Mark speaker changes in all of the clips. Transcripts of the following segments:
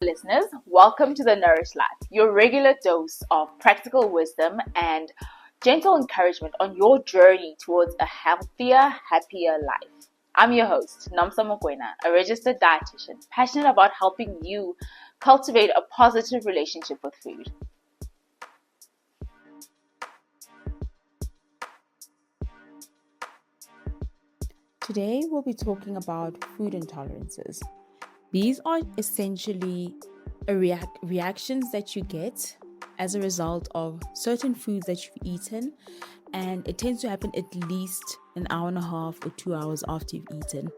Speaker 1: Listeners, welcome to the Nourish Life, your regular dose of practical wisdom and gentle encouragement on your journey towards a healthier, happier life. I'm your host, Namsa Mokwena, a registered dietitian, passionate about helping you cultivate a positive relationship with food.
Speaker 2: Today, we'll be talking about food intolerances. These are essentially reactions that you get as a result of certain foods that you've eaten, and it tends to happen at least an hour and a half or 2 hours after you've eaten.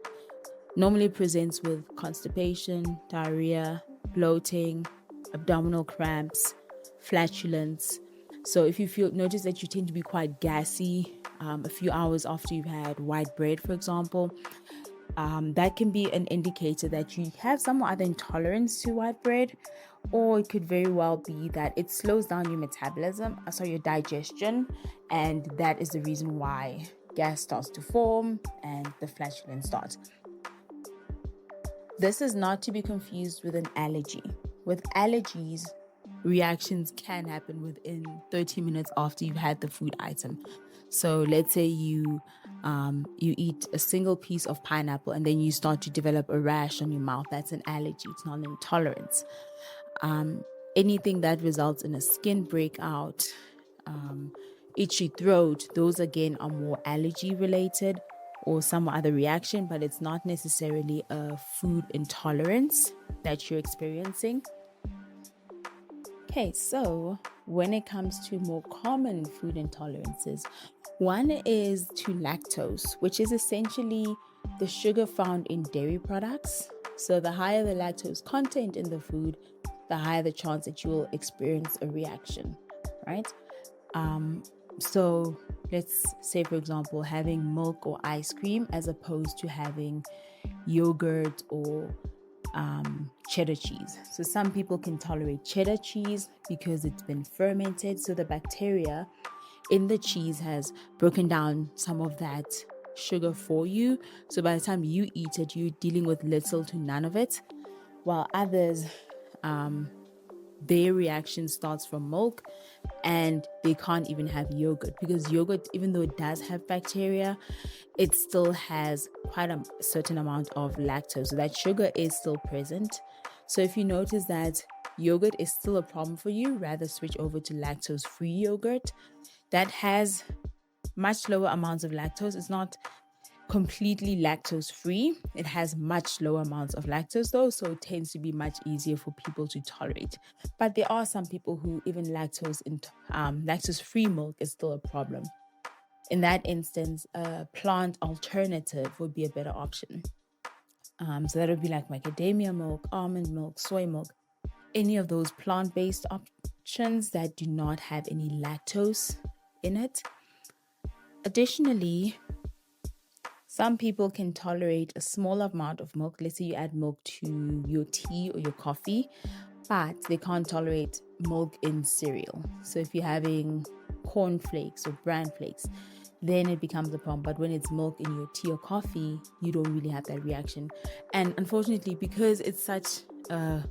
Speaker 2: Normally presents with constipation, diarrhea, bloating, abdominal cramps, flatulence. So if you notice that you tend to be quite gassy a few hours after you've had white bread, for example, that can be an indicator that you have some other intolerance to white bread, or it could very well be that it slows down your metabolism, your digestion, and that is the reason why gas starts to form and the flatulence starts. This is not to be confused with an allergy. With allergies, reactions can happen within 30 minutes after you've had the food item. So let's say you eat a single piece of pineapple and then you start to develop a rash on your mouth. That's an allergy. It's not an intolerance. Anything that results in a skin breakout, itchy throat, those again are more allergy related or some other reaction, but it's not necessarily a food intolerance that you're experiencing. Okay, so when it comes to more common food intolerances, one is to lactose, which is essentially the sugar found in dairy products. So the higher the lactose content in the food, the higher the chance that you will experience a reaction, right? So let's say, for example, having milk or ice cream as opposed to having yogurt or cheddar cheese. So some people can tolerate cheddar cheese because it's been fermented. So the bacteria in the cheese has broken down some of that sugar for you. So by the time you eat it, you're dealing with little to none of it. While others, their reaction starts from milk and they can't even have yogurt because yogurt, even though it does have bacteria, it still has quite a certain amount of lactose. So that sugar is still present. So if you notice that yogurt is still a problem for you, rather switch over to lactose-free yogurt. That has much lower amounts of lactose. It's not completely lactose free. It has much lower amounts of lactose though, so it tends to be much easier for people to tolerate. But there are some people who even lactose free milk is still a problem. In that instance, a plant alternative would be a better option. So that would be like macadamia milk, almond milk, soy milk, any of those plant-based options that do not have any lactose in it. Additionally, some people can tolerate a small amount of milk. Let's say you add milk to your tea or your coffee, but they can't tolerate milk in cereal. So if you're having corn flakes or bran flakes, then it becomes a problem. But when it's milk in your tea or coffee, you don't really have that reaction. And unfortunately, because it's such a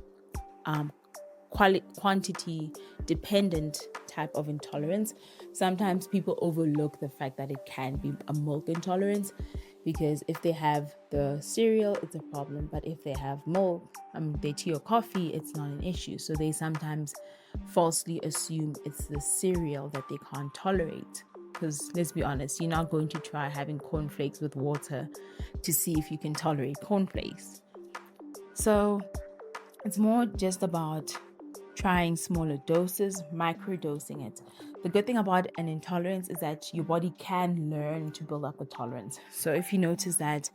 Speaker 2: quantity dependent type of intolerance, sometimes people overlook the fact that it can be a milk intolerance, because if they have the cereal, it's a problem, but if they have milk, their tea or coffee, it's not an issue. So they sometimes falsely assume it's the cereal that they can't tolerate, because let's be honest, you're not going to try having cornflakes with water to see if you can tolerate cornflakes. So it's more just about trying smaller doses, microdosing it. The good thing about an intolerance is that your body can learn to build up a tolerance. So if you notice that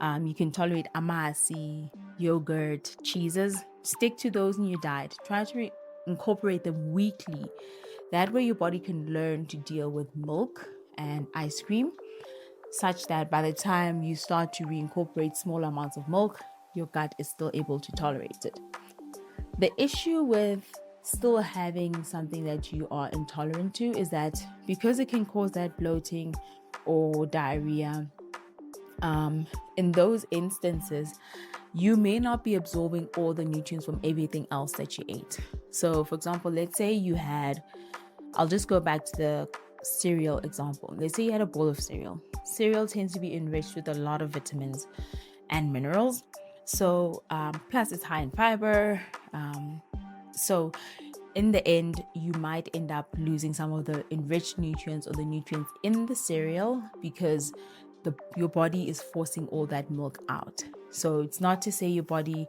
Speaker 2: you can tolerate amasi, yogurt, cheeses, stick to those in your diet. Try to incorporate them weekly. That way your body can learn to deal with milk and ice cream, such that by the time you start to reincorporate small amounts of milk, your gut is still able to tolerate it. The issue with still having something that you are intolerant to is that because it can cause that bloating or diarrhea, in those instances, you may not be absorbing all the nutrients from everything else that you ate. So, for example, let's say you had, I'll just go back to the cereal example. Let's say you had a bowl of cereal. Cereal tends to be enriched with a lot of vitamins and minerals. So, plus it's high in fiber. So, in the end, you might end up losing some of the enriched nutrients or the nutrients in the cereal because your body is forcing all that milk out. So it's not to say your body,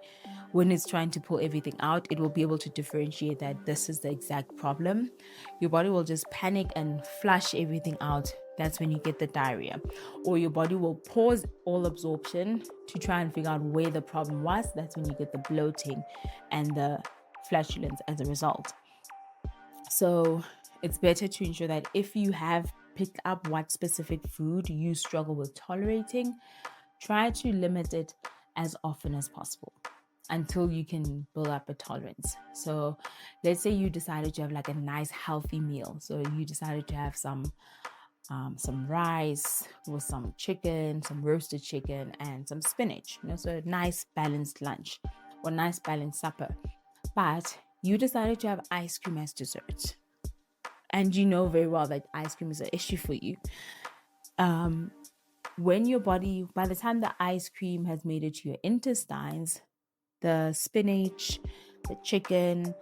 Speaker 2: when it's trying to pull everything out, it will be able to differentiate that this is the exact problem. Your body will just panic and flush everything out. That's when you get the diarrhea. Or your body will pause all absorption to try and figure out where the problem was. That's when you get the bloating and the flatulence as a result. So it's better to ensure that if you have picked up what specific food you struggle with tolerating, try to limit it as often as possible until you can build up a tolerance. So let's say you decided to have like a nice healthy meal. So you decided to have some rice with some chicken, some roasted chicken, and some spinach. So a nice balanced lunch or nice balanced supper. But you decided to have ice cream as dessert. And you know very well that ice cream is an issue for you. When your body, by the time the ice cream has made it to your intestines, the spinach, the chicken,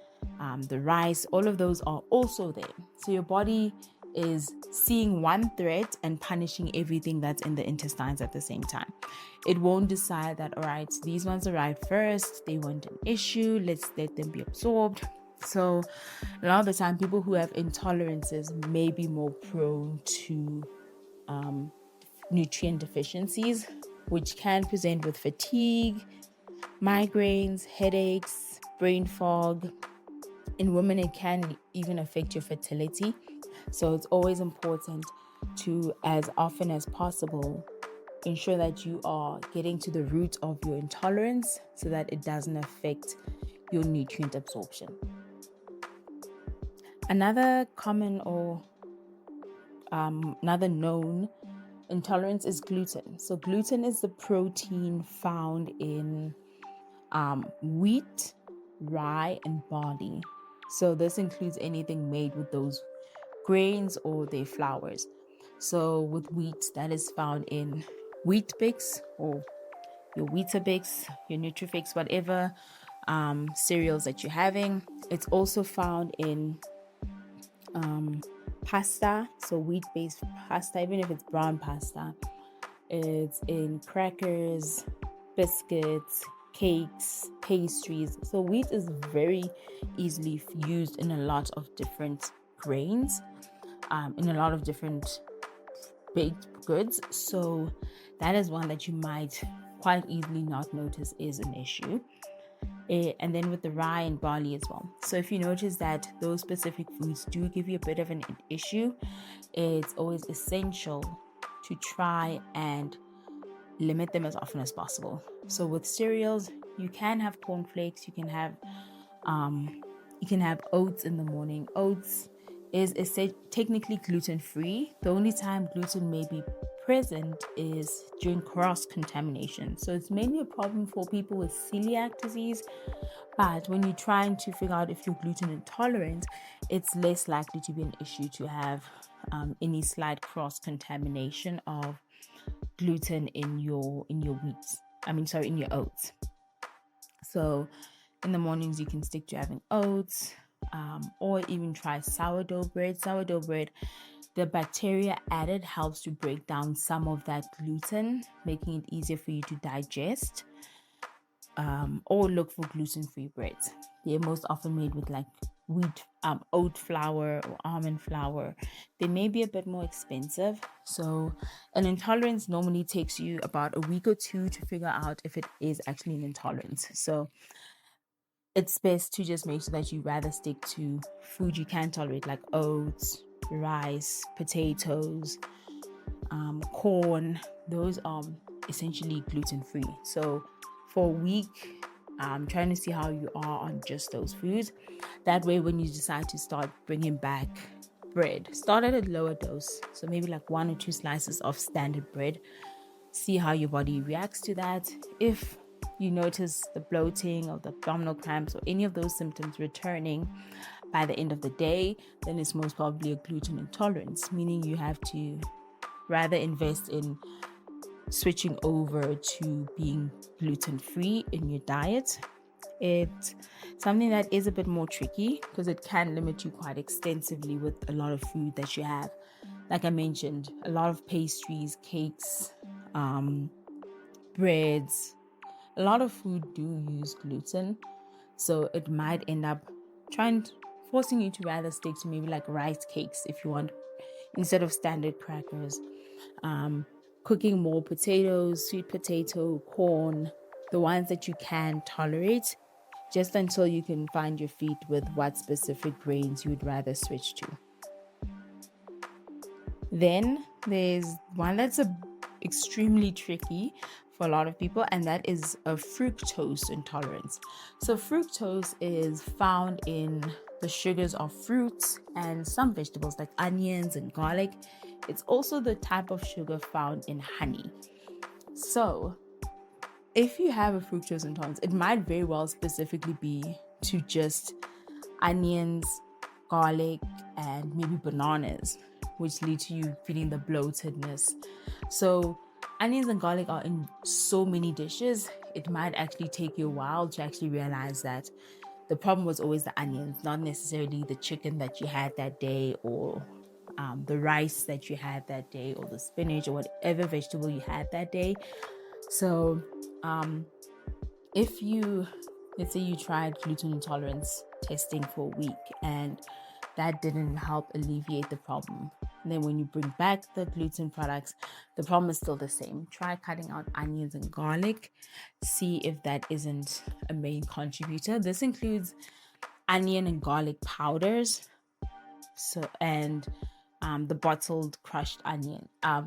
Speaker 2: the rice, all of those are also there. So your body is seeing one threat and punishing everything that's in the intestines at the same time. It won't decide that, all right, these ones arrived first, they weren't an issue, let's let them be absorbed. So a lot of the time, people who have intolerances may be more prone to nutrient deficiencies, which can present with fatigue, migraines, headaches, brain fog. In women, it can even affect your fertility. So it's always important to, as often as possible, ensure that you are getting to the root of your intolerance so that it doesn't affect your nutrient absorption. Another common or another known intolerance is gluten. So gluten is the protein found in wheat, rye, and barley. So this includes anything made with those grains or their flours. So with wheat, that is found in Weet-Bix or your Weetabix, your Nutrifix, whatever cereals that you're having. It's also found in pasta, so wheat-based pasta, even if it's brown pasta. It's in crackers, biscuits, cakes, pastries. So wheat is very easily used in a lot of different grains, in a lot of different baked goods. So that is one that you might quite easily not notice is an issue. And then with the rye and barley as well. So if you notice that those specific foods do give you a bit of an issue, it's always essential to try and limit them as often as possible. So with cereals, you can have cornflakes, you can have oats in the morning. Oats is technically gluten-free. The only time gluten may be present is during cross-contamination. So it's mainly a problem for people with celiac disease. But when you're trying to figure out if you're gluten intolerant, it's less likely to be an issue to have any slight cross-contamination of gluten in your oats. So in the mornings you can stick to having oats, or even try sourdough bread. Sourdough bread, the bacteria added helps to break down some of that gluten, making it easier for you to digest. Or look for gluten-free breads. They're most often made with like wheat, oat flour or almond flour. They may be a bit more expensive. So an intolerance normally takes you about a week or two to figure out if it is actually an intolerance. So it's best to just make sure that you rather stick to food you can tolerate, like oats, rice, potatoes, corn. Those are essentially gluten-free. So for a week, trying to see how you are on just those foods. That way, when you decide to start bringing back bread, start at a lower dose. So maybe like 1 or 2 slices of standard bread. See how your body reacts to that. If you notice the bloating or the abdominal cramps or any of those symptoms returning by the end of the day, then it's most probably a gluten intolerance, meaning you have to rather invest in switching over to being gluten-free in your diet. It's something that is a bit more tricky because it can limit you quite extensively with a lot of food that you have. Like I mentioned, a lot of pastries, cakes, breads, a lot of food do use gluten. So it might end up forcing you to rather stick to maybe like rice cakes if you want, instead of standard crackers. Cooking more potatoes, sweet potato, corn, the ones that you can tolerate, just until you can find your feet with what specific grains you would rather switch to. Then there's one that's extremely tricky for a lot of people, and that is a fructose intolerance. So fructose is found in the sugars of fruits and some vegetables like onions and garlic. It's also the type of sugar found in honey. So if you have a fructose intolerance, it might very well specifically be to just onions, garlic, and maybe bananas, which lead to you feeling the bloatedness. So onions and garlic are in so many dishes, it might actually take you a while to actually realize that the problem was always the onions, not necessarily the chicken that you had that day, or the rice that you had that day, or the spinach, or whatever vegetable you had that day. So if let's say you tried gluten intolerance testing for a week and that didn't help alleviate the problem, and then when you bring back the gluten products, the problem is still the same. Try cutting out onions and garlic. See if that isn't a main contributor. This includes onion and garlic powders, and the bottled crushed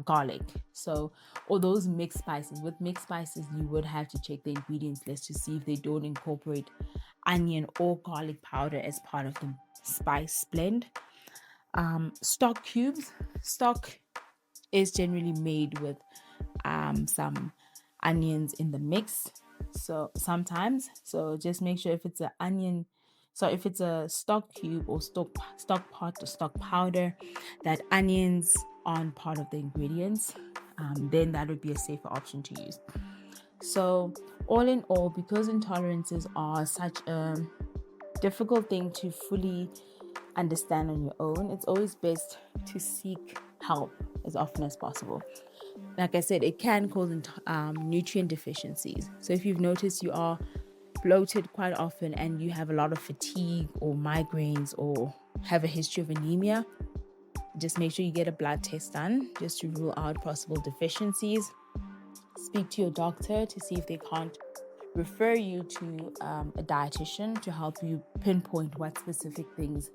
Speaker 2: garlic. So, or those mixed spices. With mixed spices, you would have to check the ingredients list to see if they don't incorporate onion or garlic powder as part of the spice blend. Stock cubes. Stock is generally made with some onions in the mix. So sometimes, just make sure if it's if it's a stock cube or stock pot or stock powder, that onions aren't part of the ingredients, then that would be a safer option to use. So all in all, because intolerances are such a difficult thing to fully understand on your own, it's always best to seek help as often as possible. Like I said, it can cause nutrient deficiencies. So if you've noticed you are bloated quite often and you have a lot of fatigue or migraines or have a history of anemia, just make sure you get a blood test done just to rule out possible deficiencies. Speak to your doctor to see if they can't refer you to a dietitian to help you pinpoint what specific things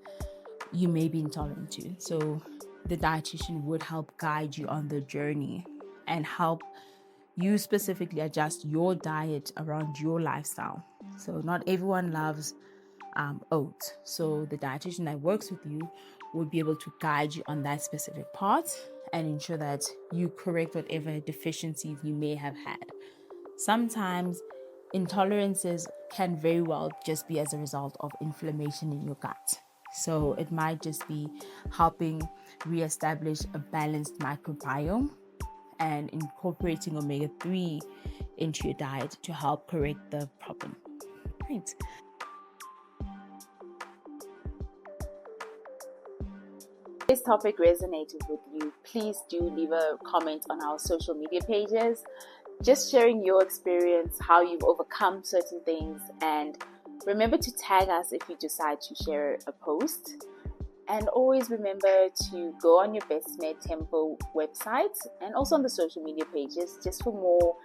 Speaker 2: you may be intolerant to. So the dietitian would help guide you on the journey and help you specifically adjust your diet around your lifestyle. So not everyone loves oats. So the dietitian that works with you would be able to guide you on that specific part and ensure that you correct whatever deficiencies you may have had. Sometimes intolerances can very well just be as a result of inflammation in your gut. So it might just be helping reestablish a balanced microbiome and incorporating omega-3 into your diet to help correct the problem. Right.
Speaker 1: This topic resonated with you, please do leave a comment on our social media pages, just sharing your experience, how you've overcome certain things, and remember to tag us if you decide to share a post. And always remember to go on your Bestmed Temple website and also on the social media pages just for more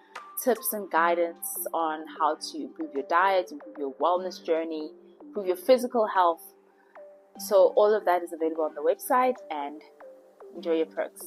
Speaker 1: tips and guidance on how to improve your diet, improve your wellness journey, improve your physical health. So all of that is available on the website, and enjoy your perks.